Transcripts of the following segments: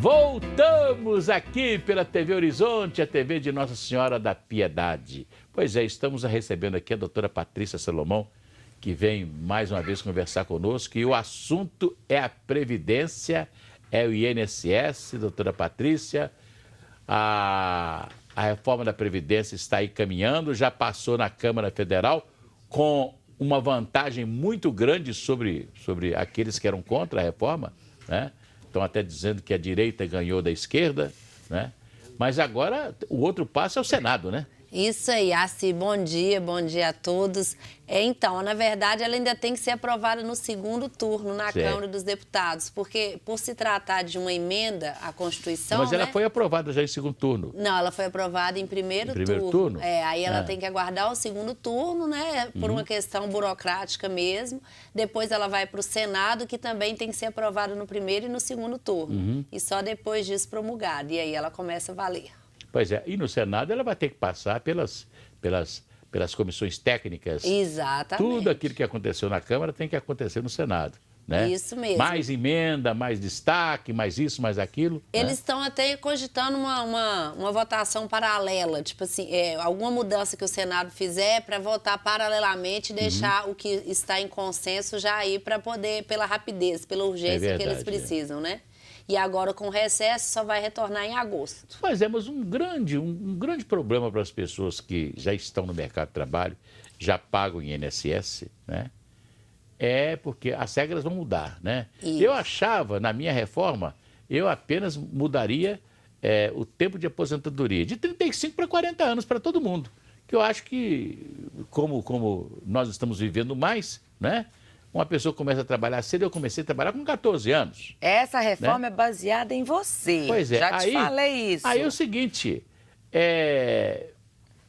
Voltamos aqui pela TV Horizonte, a TV de Nossa Senhora da Piedade. Pois é, estamos recebendo aqui a doutora Patrícia Salomão, que vem mais uma vez conversar conosco. E o assunto é a Previdência, é o INSS. Doutora Patrícia, a reforma da Previdência está aí caminhando, já passou na Câmara Federal com uma vantagem muito grande sobre aqueles que eram contra a reforma, né? Estão até dizendo que a direita ganhou da esquerda, né? Mas agora o outro passo é o Senado, né? Isso aí, Assi, bom dia a todos. Então, na verdade, ela ainda tem que ser aprovada no segundo turno na Câmara dos Deputados, porque por se tratar de uma emenda à Constituição... Mas ela foi aprovada já em segundo turno. Não, ela foi aprovada em primeiro turno. Aí ela tem que aguardar o segundo turno, né, por uma questão burocrática mesmo. Depois ela vai para o Senado, que também tem que ser aprovada no primeiro e no segundo turno. E só depois disso promulgada. E aí ela começa a valer. Pois é, e no Senado ela vai ter que passar pelas comissões técnicas. Exatamente. Tudo aquilo que aconteceu na Câmara tem que acontecer no Senado, né? Isso mesmo. Mais emenda, mais destaque, mais isso, mais aquilo. Eles estão até cogitando uma votação paralela, tipo assim, alguma mudança que o Senado fizer para votar paralelamente e deixar o que está em consenso já aí para poder, pela rapidez, pela urgência que eles precisam, né? E agora, com recesso, só vai retornar em agosto. Mas um grande problema para as pessoas que já estão no mercado de trabalho, já pagam INSS, né? É porque as regras vão mudar, né? Isso. Eu achava, na minha reforma, eu apenas mudaria o tempo de aposentadoria, de 35 para 40 anos para todo mundo. Que eu acho que, como nós estamos vivendo mais, né? Uma pessoa começa a trabalhar cedo, eu comecei a trabalhar com 14 anos. Essa reforma é baseada em você. Pois é. Já te falei isso. Aí é o seguinte,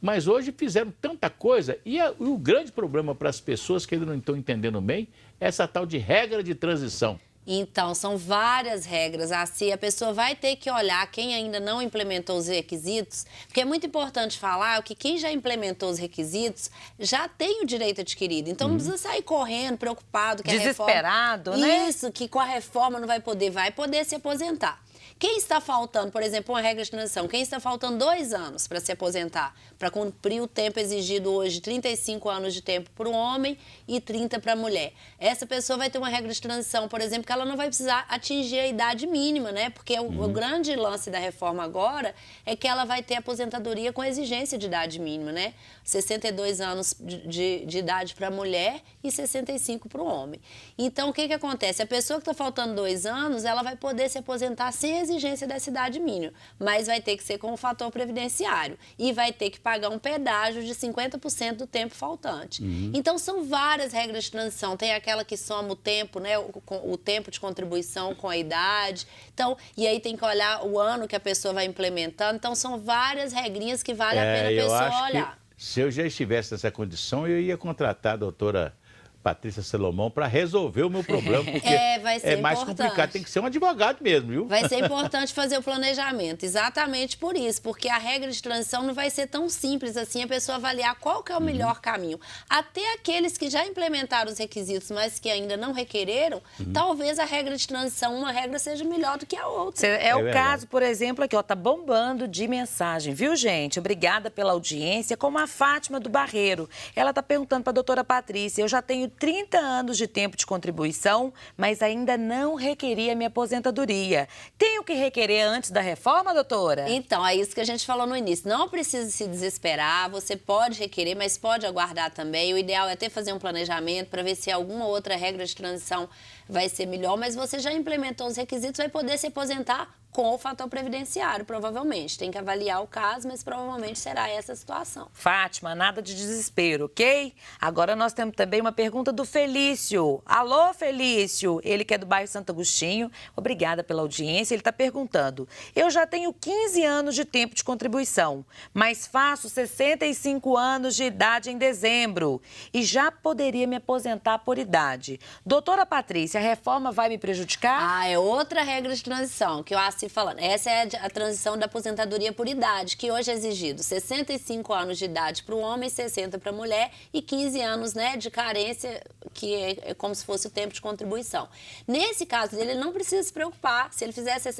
mas hoje fizeram tanta coisa e o grande problema para as pessoas que ainda não estão entendendo bem é essa tal de regra de transição. Então, são várias regras. Assim, a pessoa vai ter que olhar quem ainda não implementou os requisitos, porque é muito importante falar que quem já implementou os requisitos já tem o direito adquirido. Então, não precisa sair correndo, preocupado que desesperado, a reforma... né? Isso, que com a reforma não vai poder se aposentar. Quem está faltando, por exemplo, uma regra de transição, quem está faltando 2 anos para se aposentar, para cumprir o tempo exigido hoje, 35 anos de tempo para o homem e 30 para a mulher. Essa pessoa vai ter uma regra de transição, por exemplo, que ela não vai precisar atingir a idade mínima, né? Porque o grande lance da reforma agora é que ela vai ter aposentadoria com exigência de idade mínima, né? 62 anos de idade para a mulher e 65 para o homem. Então, o que acontece? A pessoa que está faltando 2 anos, ela vai poder se aposentar sem exigência dessa idade mínima, mas vai ter que ser com o fator previdenciário e vai ter que pagar um pedágio de 50% do tempo faltante. Então, são várias regras de transição. Tem aquela que soma o tempo, né, o tempo de contribuição com a idade. Então, e aí tem que olhar o ano que a pessoa vai implementando. Então, são várias regrinhas que vale a pena a pessoa olhar. Se eu já estivesse nessa condição, eu ia contratar a doutora Patrícia Salomão para resolver o meu problema, porque vai ser é mais complicado, tem que ser um advogado mesmo, viu? Vai ser importante fazer o planejamento, exatamente por isso, porque a regra de transição não vai ser tão simples assim, a pessoa avaliar qual que é o melhor caminho. Até aqueles que já implementaram os requisitos, mas que ainda não requereram, talvez a regra de transição, uma regra seja melhor do que a outra. É o caso, por exemplo, aqui, ó, tá bombando de mensagem, viu, gente? Obrigada pela audiência, como a Fátima do Barreiro. Ela tá perguntando para a doutora Patrícia, eu já tenho 30 anos de tempo de contribuição, mas ainda não requeri a minha aposentadoria. Tenho que requerer antes da reforma, doutora? Então, é isso que a gente falou no início. Não precisa se desesperar, você pode requerer, mas pode aguardar também. O ideal é até fazer um planejamento para ver se alguma outra regra de transição vai ser melhor, mas você já implementou os requisitos, vai poder se aposentar com o fator previdenciário, provavelmente. Tem que avaliar o caso, mas provavelmente será essa a situação. Fátima, nada de desespero, ok? Agora nós temos também uma pergunta do Felício. Alô, Felício? Ele que é do bairro Santo Agostinho. Obrigada pela audiência. Ele está perguntando. Eu já tenho 15 anos de tempo de contribuição, mas faço 65 anos de idade em dezembro e já poderia me aposentar por idade. Doutora Patrícia, a reforma vai me prejudicar? É outra regra de transição, que o Assi se falando. Essa é a transição da aposentadoria por idade, que hoje é exigido 65 anos de idade para o homem, 60 para a mulher e 15 anos, né, de carência, que é como se fosse o tempo de contribuição. Nesse caso dele, ele não precisa se preocupar. Se ele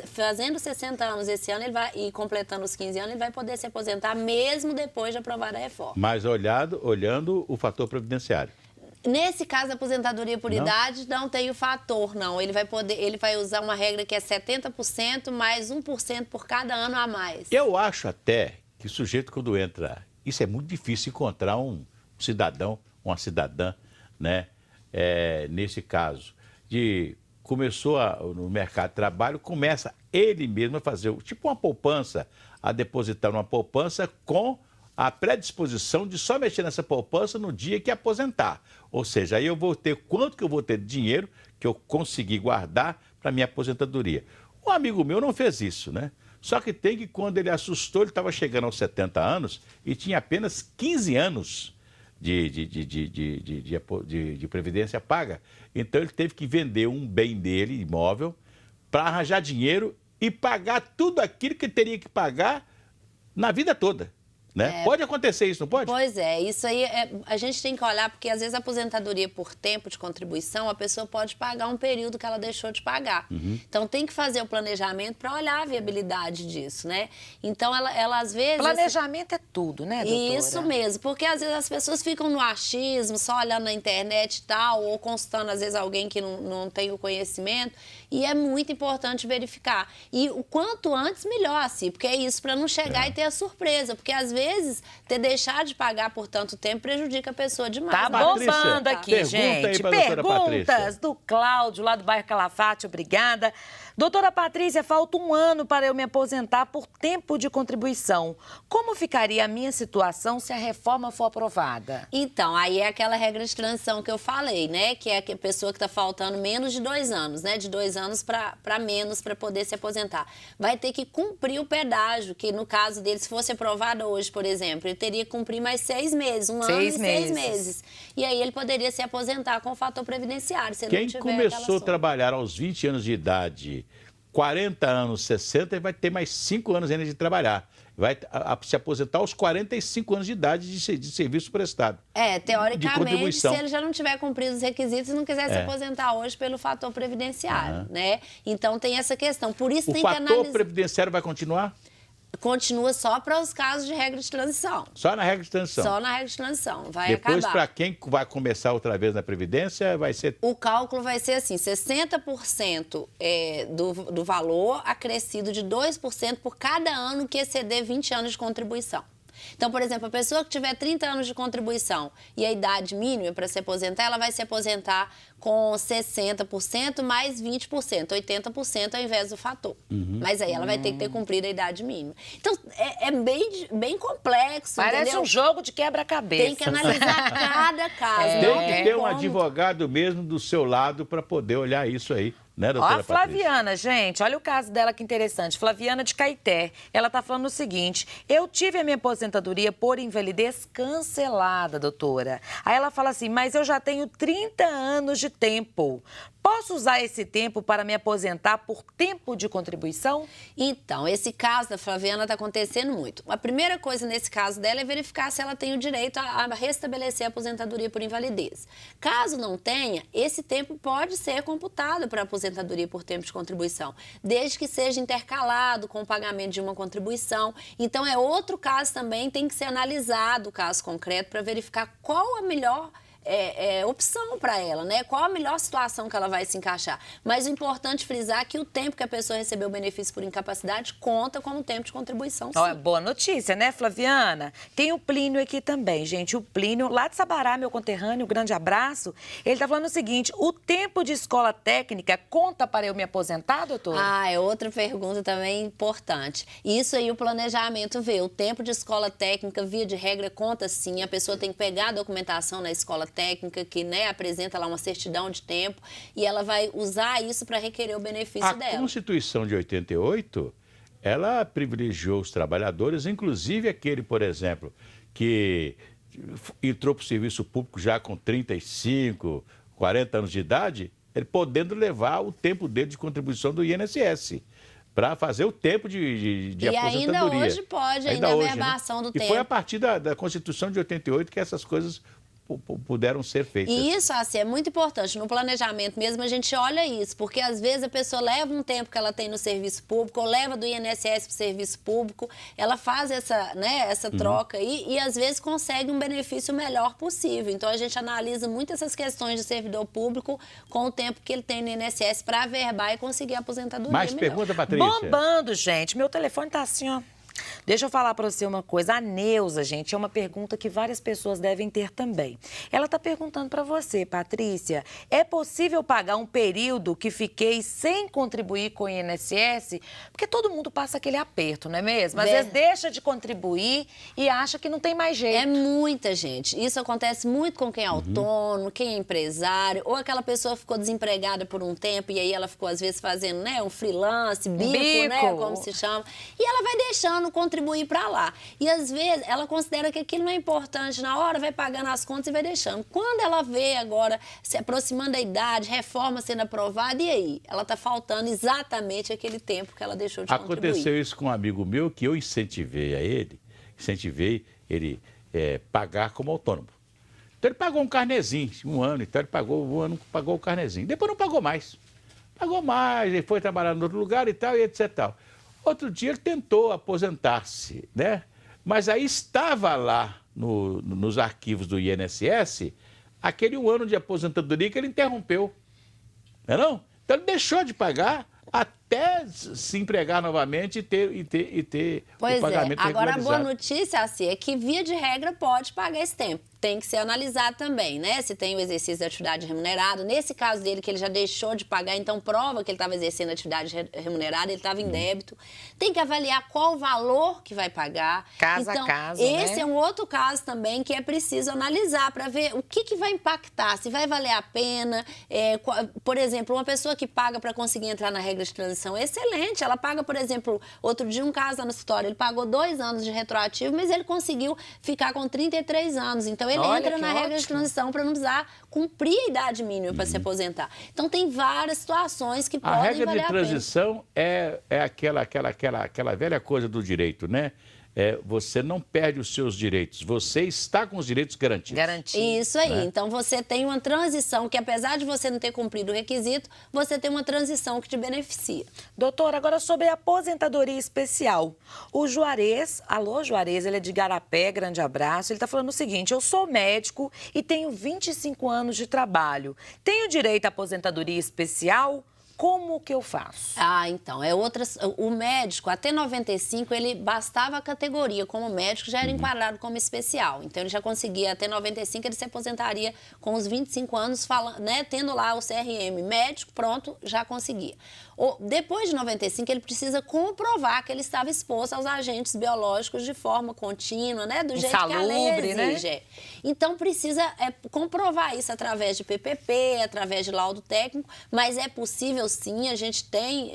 fazendo 60 anos esse ano e completando os 15 anos, ele vai poder se aposentar mesmo depois de aprovada a reforma. Mas olhando o fator previdenciário. Nesse caso, a aposentadoria por idade não tem o fator, não. Ele vai usar uma regra que é 70% mais 1% por cada ano a mais. Eu acho até que o sujeito, quando entra, isso é muito difícil encontrar um cidadão, uma cidadã, né? Nesse caso, começou no mercado de trabalho, começa ele mesmo a fazer tipo uma poupança, a depositar uma poupança com a predisposição de só mexer nessa poupança no dia que aposentar. Ou seja, aí eu vou ter quanto que eu vou ter de dinheiro que eu consegui guardar para minha aposentadoria. Um amigo meu não fez isso, né? Só que tem que quando ele assustou, ele estava chegando aos 70 anos e tinha apenas 15 anos de previdência paga. Então ele teve que vender um bem dele, imóvel, para arranjar dinheiro e pagar tudo aquilo que ele teria que pagar na vida toda. Né? Pode acontecer isso, não pode? Pois é, isso aí a gente tem que olhar, porque às vezes a aposentadoria por tempo de contribuição, a pessoa pode pagar um período que ela deixou de pagar. Então tem que fazer o planejamento para olhar a viabilidade disso, né? Então ela às vezes... Planejamento é tudo, né, doutora? Isso mesmo, porque às vezes as pessoas ficam no achismo, só olhando na internet e tal, ou consultando às vezes alguém que não tem o conhecimento, e é muito importante verificar. E o quanto antes, melhor, assim, porque é isso, para não chegar e ter a surpresa, porque às vezes ter deixado de pagar por tanto tempo prejudica a pessoa demais. Tá bombando aqui, gente. Perguntas do Cláudio, lá do bairro Calafate, obrigada. Doutora Patrícia, falta um ano para eu me aposentar por tempo de contribuição. Como ficaria a minha situação se a reforma for aprovada? Então, aí é aquela regra de transição que eu falei, né? Que é a pessoa que está faltando menos de 2 anos, né? De 2 anos para menos para poder se aposentar. Vai ter que cumprir o pedágio, que no caso dele, se fosse aprovado hoje, por exemplo, ele teria que cumprir mais 6 meses, um ano e 6 meses. E aí ele poderia se aposentar com o fator previdenciário, se ele não tiver começou a trabalhar aos 20 anos de idade, 40 anos, 60, ele vai ter mais 5 anos ainda de trabalhar. Vai se aposentar aos 45 anos de idade de serviço prestado. Teoricamente, se ele já não tiver cumprido os requisitos e não quiser se aposentar hoje pelo fator previdenciário, né? Então tem essa questão. Por isso tem que analisar. O fator previdenciário vai continuar? Continua só para os casos de regra de transição. Só na regra de transição? Só na regra de transição, vai Depois, acabar. para quem vai começar outra vez na Previdência, vai ser... O cálculo vai ser assim, 60% do valor acrescido de 2% por cada ano que exceder 20 anos de contribuição. Então, por exemplo, a pessoa que tiver 30 anos de contribuição e a idade mínima para se aposentar, ela vai se aposentar com 60% mais 20%, 80% ao invés do fator. Mas aí ela vai ter que ter cumprido a idade mínima. Então, é bem complexo, Parece entendeu? um jogo de quebra-cabeça. Tem que analisar cada caso. Tem que ter um advogado mesmo do seu lado para poder olhar isso aí. Né, doutora Ó, a Flaviana, gente, olha o caso dela que interessante. Flaviana de Caeté, ela tá falando o seguinte: eu tive a minha aposentadoria por invalidez cancelada, doutora. Aí ela fala assim, mas eu já tenho 30 anos de tempo. Posso usar esse tempo para me aposentar por tempo de contribuição? Então, esse caso da Flaviana está acontecendo muito. A primeira coisa nesse caso dela é verificar se ela tem o direito a restabelecer a aposentadoria por invalidez. Caso não tenha, esse tempo pode ser computado para aposentadoria por tempo de contribuição, desde que seja intercalado com o pagamento de uma contribuição. Então, é outro caso também, tem que ser analisado o caso concreto para verificar qual a melhor opção para ela, né? Qual a melhor situação que ela vai se encaixar. Mas o importante frisar que o tempo que a pessoa recebeu o benefício por incapacidade conta como tempo de contribuição, sim. Boa notícia, né, Flaviana? Tem o Plínio aqui também, gente. O Plínio, lá de Sabará, meu conterrâneo, um grande abraço. Ele tá falando o seguinte, o tempo de escola técnica conta para eu me aposentar, doutor? É outra pergunta também importante. Isso aí o planejamento vê. O tempo de escola técnica, via de regra, conta sim. A pessoa tem que pegar a documentação na escola técnica que, né, apresenta lá uma certidão de tempo e ela vai usar isso para requerer o benefício dela. A Constituição de 88, ela privilegiou os trabalhadores, inclusive aquele, por exemplo, que entrou para o serviço público já com 35, 40 anos de idade, ele podendo levar o tempo dele de contribuição do INSS. para fazer o tempo de E ainda aposentadoria. hoje pode, ainda a verbação do E tempo. foi a partir da Constituição de 88 que essas coisas puderam ser feitas. E isso, assim, é muito importante. No planejamento mesmo, a gente olha isso, porque às vezes a pessoa leva um tempo que ela tem no serviço público, ou leva do INSS para o serviço público, ela faz essa troca aí e às vezes consegue um benefício melhor possível. Então a gente analisa muito essas questões de servidor público com o tempo que ele tem no INSS para averbar e conseguir a aposentadoria Mais melhor. pergunta, Patrícia? Bombando, gente. Meu telefone tá assim, ó. Deixa eu falar para você uma coisa. A Neuza, gente, é uma pergunta que várias pessoas devem ter também. Ela está perguntando para você, Patrícia, é possível pagar um período que fiquei sem contribuir com o INSS? Porque todo mundo passa aquele aperto, não é mesmo? Às vezes deixa de contribuir e acha que não tem mais jeito. É muita gente. Isso acontece muito com quem é autônomo, quem é empresário, ou aquela pessoa ficou desempregada por um tempo e aí ela ficou, às vezes, fazendo, né, um freelance, bico, né, como se chama. E ela vai deixando contribuir para lá. E, às vezes, ela considera que aquilo não é importante na hora, vai pagando as contas e vai deixando. Quando ela vê agora, se aproximando da idade, reforma sendo aprovada, e aí? Ela está faltando exatamente aquele tempo que ela deixou de contribuir. Aconteceu isso com um amigo meu, que eu incentivei ele pagar como autônomo. Então ele pagou um carnezinho, um ano, então ele pagou o carnezinho. Depois não pagou mais. Pagou mais, ele foi trabalhar em outro lugar e tal, e etc. Tal. Outro dia ele tentou aposentar-se, né? Mas aí estava lá nos arquivos do INSS aquele 1 ano de aposentadoria que ele interrompeu. Não é não? Então ele deixou de pagar até se empregar novamente e ter pois o pagamento regularizado. Agora a boa notícia, assim, é que via de regra pode pagar esse tempo. Tem que ser analisado também, né? Se tem o exercício da atividade remunerada. Nesse caso dele, que ele já deixou de pagar, então prova que ele estava exercendo atividade remunerada, ele estava em débito. Tem que avaliar qual o valor que vai pagar. Caso a caso, esse né? é um outro caso também que é preciso analisar para ver o que vai impactar, se vai valer a pena. Por exemplo, uma pessoa que paga para conseguir entrar na regra de transição é excelente. Ela paga, por exemplo, outro dia um caso lá no escritório, ele pagou 2 anos de retroativo, mas ele conseguiu ficar com 33 anos. Então, ele entra na regra de transição para não precisar cumprir a idade mínima para se aposentar. Então, tem várias situações que podem valer a pena. A regra de transição é aquela velha coisa do direito, né? Você não perde os seus direitos, você está com os direitos garantidos. Isso aí. Né? Então, você tem uma transição que, apesar de você não ter cumprido o requisito, você tem uma transição que te beneficia. Doutora, agora sobre a aposentadoria especial. O Juarez, alô Juarez, ele é de Igarapé, grande abraço. Ele está falando o seguinte, eu sou médico e tenho 25 anos de trabalho. Tenho direito à aposentadoria especial? Como que eu faço? Então, o médico, até 95, ele bastava a categoria como médico, já era enquadrado como especial. Então, ele já conseguia, até 95, ele se aposentaria com os 25 anos, né, tendo lá o CRM médico, pronto, já conseguia. Depois de 95, ele precisa comprovar que ele estava exposto aos agentes biológicos de forma contínua, né, do jeito que a lei exige. Né? Então, precisa comprovar isso através de PPP, através de laudo técnico, mas é possível sim, a gente tem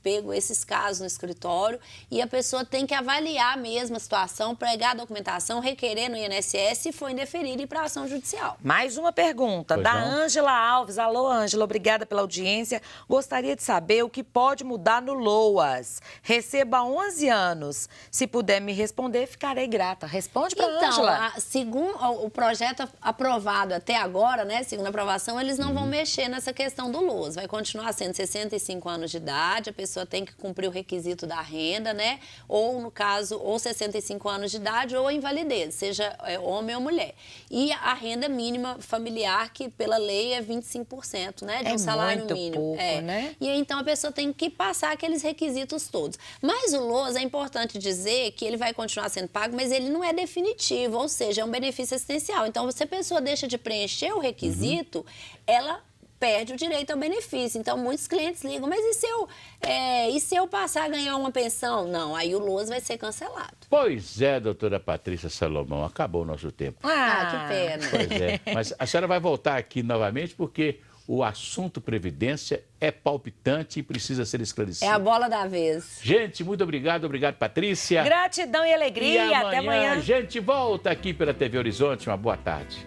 pego esses casos no escritório e a pessoa tem que avaliar mesmo a situação, pregar a documentação, requerer no INSS se for indeferir e ir para a ação judicial. Mais uma pergunta da Ângela Alves. Alô, Ângela, obrigada pela audiência. Gostaria de saber o que pode mudar no LOAS. Recebo há 11 anos. Se puder me responder, ficarei grata. Responde para a Ângela. Então, segundo o projeto aprovado até agora, né, segundo a aprovação, eles não vão mexer nessa questão do LOAS. Vai continuar sendo 65 anos de idade, a pessoa tem que cumprir o requisito da renda, né? Ou, no caso, ou 65 anos de idade ou invalidez, seja homem ou mulher. E a renda mínima familiar, que pela lei é 25%, né? De um salário mínimo. Pouco, né? E aí, então, a pessoa tem que passar aqueles requisitos todos. Mas o LOAS, é importante dizer que ele vai continuar sendo pago, mas ele não é definitivo, ou seja, é um benefício assistencial. Então, se a pessoa deixa de preencher o requisito, ela perde o direito ao benefício. Então, muitos clientes ligam, mas e se eu passar a ganhar uma pensão? Não, aí o LOAS vai ser cancelado. Pois é, doutora Patrícia Salomão, acabou o nosso tempo. Que pena. Pois é, mas a senhora vai voltar aqui novamente porque o assunto Previdência é palpitante e precisa ser esclarecido. É a bola da vez. Gente, muito obrigado, Patrícia. Gratidão e alegria, E até amanhã. A gente volta aqui pela TV Horizonte, uma boa tarde.